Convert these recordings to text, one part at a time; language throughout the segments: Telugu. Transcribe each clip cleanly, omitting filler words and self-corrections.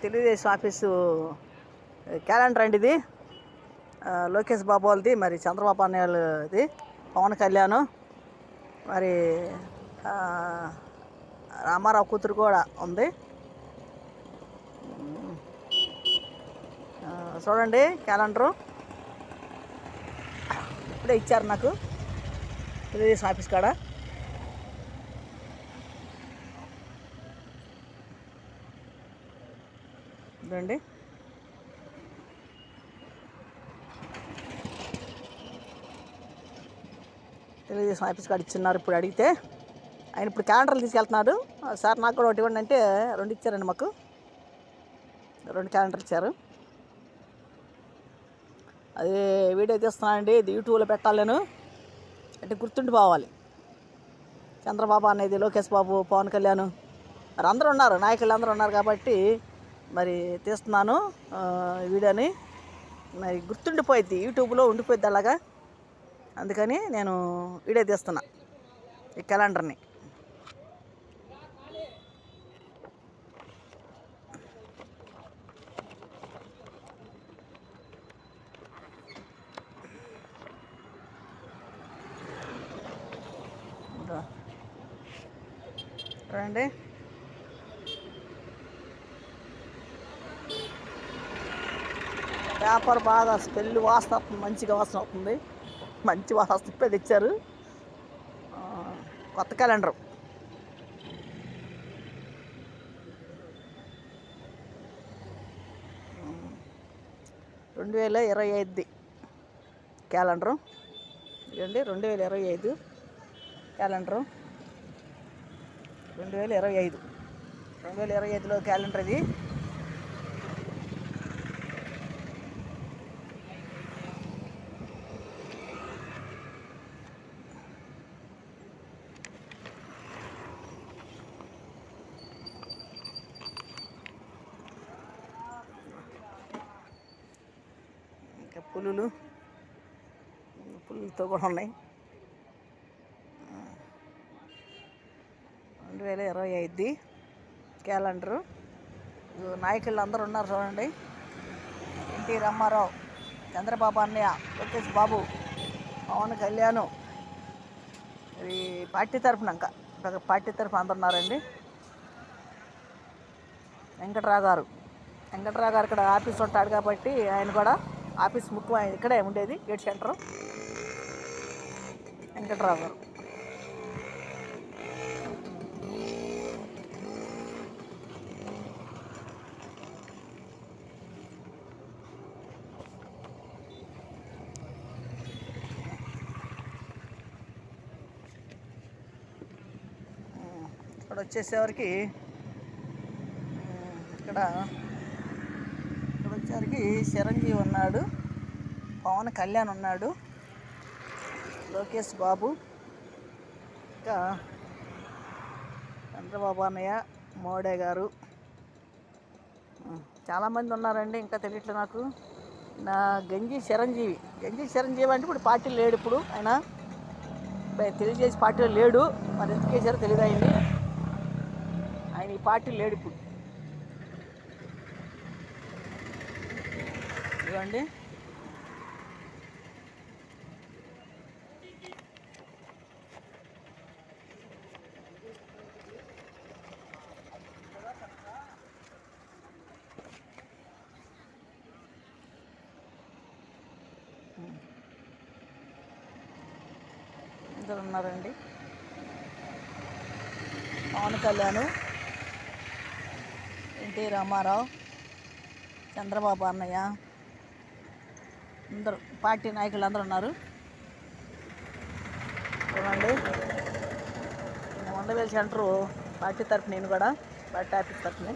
తెలుగుదేశం ఆఫీసు క్యాలెండర్ అండి ఇది. లోకేష్ బాబు వాళ్ళది, మరి చంద్రబాబు అన్నయ్యది, పవన్ కళ్యాణ్, మరి రామారావు కూతురు కూడా ఉంది. చూడండి క్యాలెండరు ఇప్పుడే ఇచ్చారు నాకు తెలుగుదేశం ఆఫీస్ కాడ. ఇదండి తెలుగుదేశం ఆఫీస్ కాడ ఇచ్చిన్నారు. ఇప్పుడు అడిగితే ఆయన ఇప్పుడు క్యాలెండర్లు తీసుకెళ్తున్నాడు. సార్ నాకు కూడా ఒకటి ఇవ్వండి అంటే 2 ఇచ్చారండి. మాకు 2 క్యాలెండర్లు ఇచ్చారు. అది వీడియో తీస్తున్నానండి, ఇది యూట్యూబ్లో పెట్టాలి నేను, అంటే గుర్తుండిపోవాలి. చంద్రబాబు అనేది, లోకేష్ బాబు, పవన్ కళ్యాణ్ మరి అందరూ ఉన్నారు, నాయకులు అందరూ ఉన్నారు కాబట్టి మరి తీస్తున్నాను వీడియోని. మరి గుర్తుండిపోయిద్ది, యూట్యూబ్లో ఉండిపోయిద్ది అలాగా. అందుకని నేను వీడియో తీస్తున్నా ఈ క్యాలెండర్ని. చూడండి పేపర్ బాగా స్మెల్ వాసన వస్తుంది, మంచిగా వాసన అవుతుంది, మంచి వాసన వస్తుంది. ఇప్పుడే తెచ్చారు కొత్త క్యాలెండర్. రెండు 2025 క్యాలెండరు ఇదండి. 2025 క్యాలెండరు, 2025 2025లో క్యాలెండర్ ఇది. ఇంకా పులులతో కూడా ఉన్నాయి. 2025 క్యాలెండరు. నాయకులు అందరూ ఉన్నారు చూడండి. ఎన్టీ రామారావు, చంద్రబాబు అన్నయ్య, లోకేష్ బాబు, పవన్ కళ్యాణ్, ఇది పార్టీ తరఫున, ఇంకా పార్టీ తరఫున అందరు ఉన్నారండి. వెంకట్రావు గారు ఇక్కడ ఆఫీస్ ఉంటాడు కాబట్టి ఆయన కూడా ఆఫీస్ ముఖ్యం, ఇక్కడే ఉండేది, గేట్ సెంటర్. వెంకట్రావు గారు ఇక్కడ వచ్చేసరికి ఇక్కడ వచ్చేసరికి చిరంజీవి ఉన్నాడు, పవన్ కళ్యాణ్ ఉన్నాడు, లోకేష్ బాబు, ఇంకా చంద్రబాబు అన్నయ్య, మోడే గారు, చాలామంది ఉన్నారండి. ఇంకా తెలియట్లేదు నాకు. నా గంజి చిరంజీవి అంటే ఇప్పుడు పార్టీలో లేడు. ఇప్పుడు ఆయన తెలియజేసి పార్టీలో లేడు, మరి ఎందుకు వేసారో తెలియదు. ఆయన ఈ పార్టీలో లేడు ఇప్పుడు. ఇవ్వండి అందరూ ఉన్నారండి. పవన్ కళ్యాణ్, ఎన్టీ రామారావు, చంద్రబాబు అన్నయ్య, అందరూ పార్టీ నాయకులు అందరూ ఉన్నారు చూడండి. ఉండవేలు సెంటరు పార్టీ తరఫున, నేను కూడా పార్టీ ఆఫీస్ తరఫున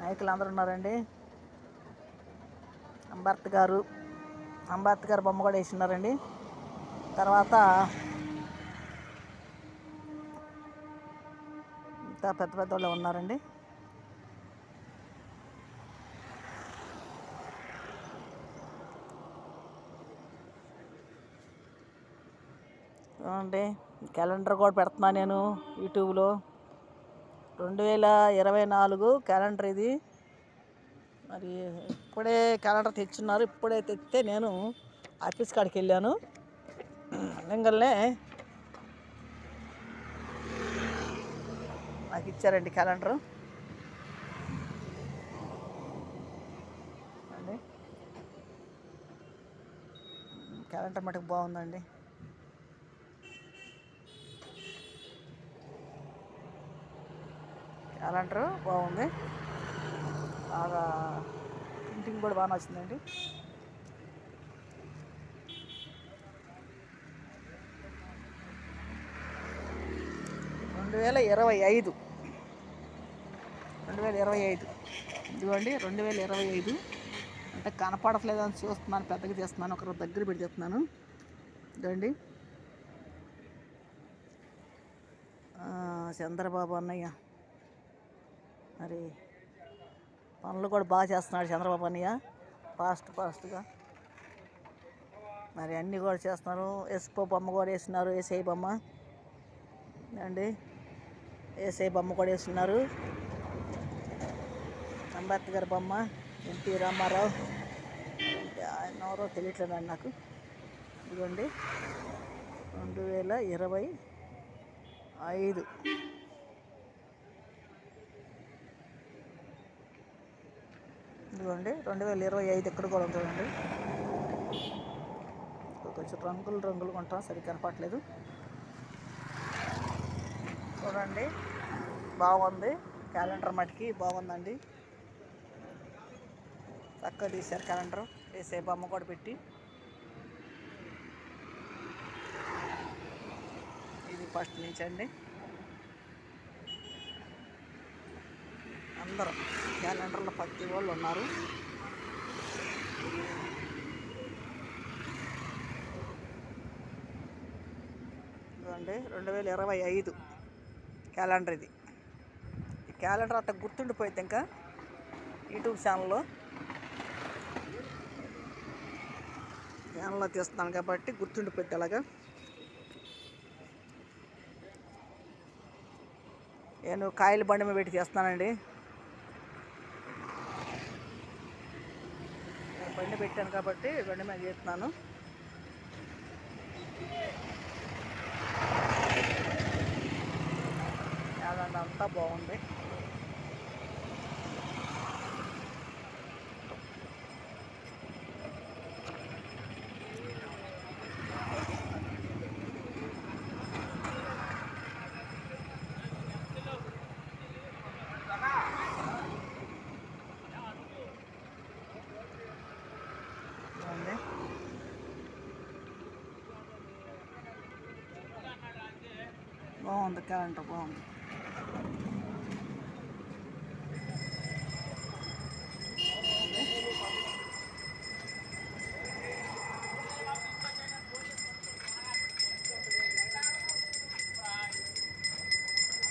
నాయకులు అందరూ ఉన్నారండి. అంబేద్కర్ బొమ్మ కూడా వేసినారండి. తర్వాత ఇంకా పెద్ద వాళ్ళు ఉన్నారండి. చూడండి క్యాలెండర్ కూడా పెడుతున్నాను నేను యూట్యూబ్లో. 2024 క్యాలెండర్ ఇది. మరి ఇప్పుడే క్యాలెండర్ తెచ్చున్నారు. ఇప్పుడే తెస్తే నేను ఆఫీస్ కాడికి వెళ్ళాను. వెంగల్నే నాకు ఇచ్చారండి క్యాలెండరు. అండి క్యాలెండర్ మటుకు బాగుందండి. క్యాలెండర్ బాగుంది. బాగా ప్రింటింగ్ కూడా బాగా నచ్చిందండి. రెండు వేల ఇరవై ఐదు ఇదిగోండి 2025 అంటే కనపడట్లేదని చూస్తున్నాను, పెద్దగా చేస్తున్నాను, ఒకరు దగ్గర పెట్టి చేస్తున్నాను. ఇదండి చంద్రబాబు అన్నయ్య మరి పనులు కూడా బాగా చేస్తున్నాడు. చంద్రబాబు అన్నయ్య ఫాస్ట్గా మరి అన్నీ కూడా చేస్తున్నారు. ఎస్పో బొమ్మ కూడా వేస్తున్నారు, ఏసఐ బొమ్మ అండి. ఏసఐ బొమ్మ కూడా వేస్తున్నారు. అంబేద్కర్ బొమ్మ, ఎన్టీ రామారావు, ఆయన ఎవరో తెలియట్లేదండి నాకు. ఇదిగోండి 2025 ఇదిగోండి 2025 ఇక్కడ కూడా ఉంటుందండి. కొంచెం రంగులు కొంటాం, సరిగ్గా కనపట్లేదు. చూడండి బాగుంది క్యాలెండర్, మటుకి బాగుందండి. చక్కగా తీశారు క్యాలెండర్. వేసే బొమ్మ కూడా పెట్టి. ఇది ఫస్ట్ నుంచి అండి. అందరూ క్యాలెండర్లో ప్రతి వాళ్ళు ఉన్నారు. ఇదిగోండి 2025 క్యాలెండర్ ఇది. ఈ క్యాలెండర్ అట్లా గుర్తుండిపోయింది. ఇంకా యూట్యూబ్ ఛానల్లో తీస్తున్నాను కాబట్టి గుర్తుండిపోయింది. అలాగా నేను కాయల బండి మీద పెట్టి చేస్తున్నానండి. బండి పెట్టాను కాబట్టి బండి మీద చేస్తున్నాను. క్యాలెండర్ అంతా బాగుంది. బాగుంది క్యాలెండర్, బాగుంది.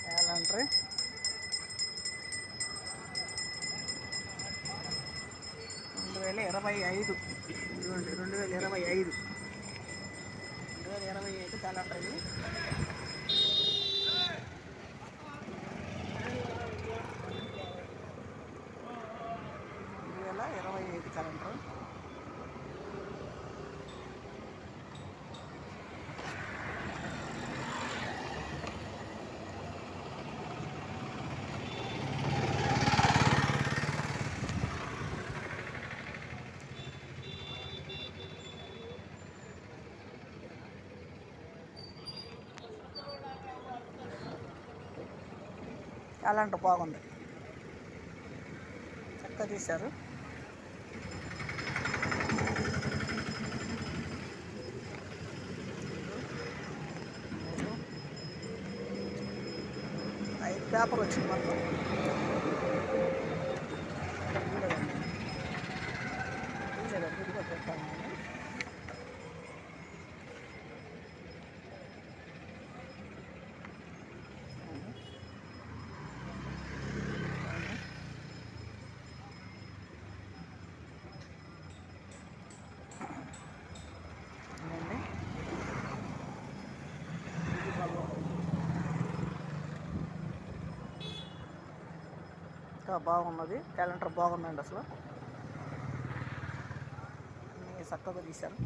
క్యాలెండర్ 2025 ఇదిగోండి 2025 క్యాలెండర్ ఇది. 2025 క్యాలెండర్. క్యాలెండర్ బాగుంది, చక్కగా తీశారు. పేపర్ వచ్చింది మొత్తం. విడిగా పెట్టాను నేను. ఇంకా బాగున్నది, క్యాలెండర్ బాగుందండి. అసలు అన్నీ చక్కగా తీశారు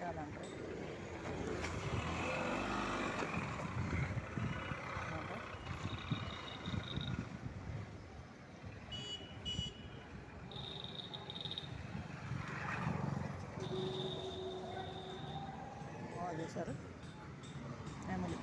క్యాలెండర్. బాగా చేశారు ఫ్యామిలీ.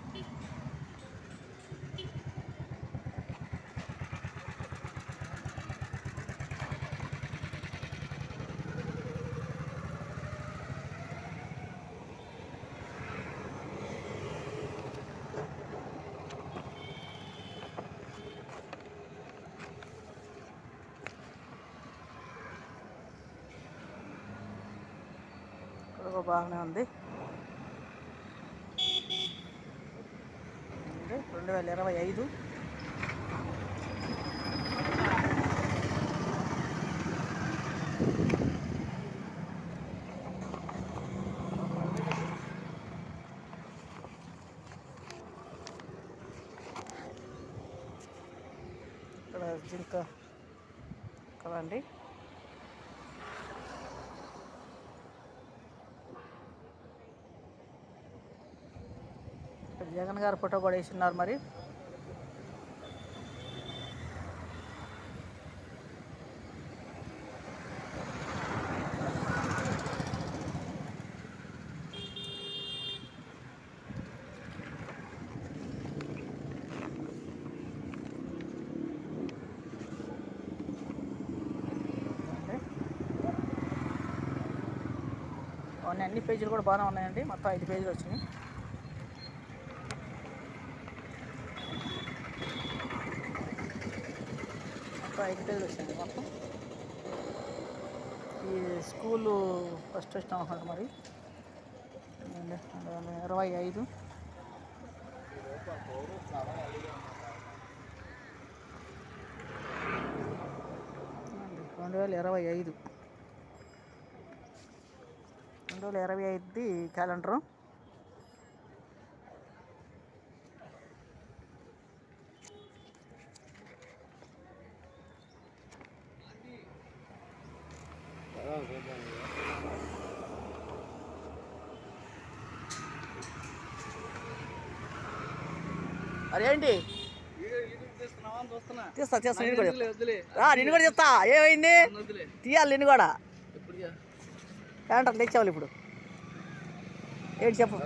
ఇక్కడ బాగానే ఉంది. 2025 ఇక్కడ జింక కదండి. ఇక్కడ జగన్ గారి ఫోటో కూడా వేస్తున్నారు. మరి అన్ని పేజీలు కూడా బాగానే ఉన్నాయండి. మొత్తం 5 పేజీలు వచ్చినాయి. మొత్తం 5 పేజీలు వచ్చినాయండి. మొత్తం ఈ స్కూలు ఫస్ట్ వచ్చిన అనుకుంటా. మరి 2025 2025 2025 క్యాలెండరు. అరే ఏంటి తీస్తా నిన్ను కూడా నిన్ను కూడా చెప్తా. ఏమైంది తీయాలి నిన్ను కూడా. క్యాలెండర్ తెచ్చావాలి ఇప్పుడు. ఏంటి చెప్పు.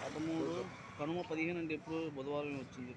13 కనుమ 15 అంటే ఎప్పుడు బుధవారం వచ్చింది.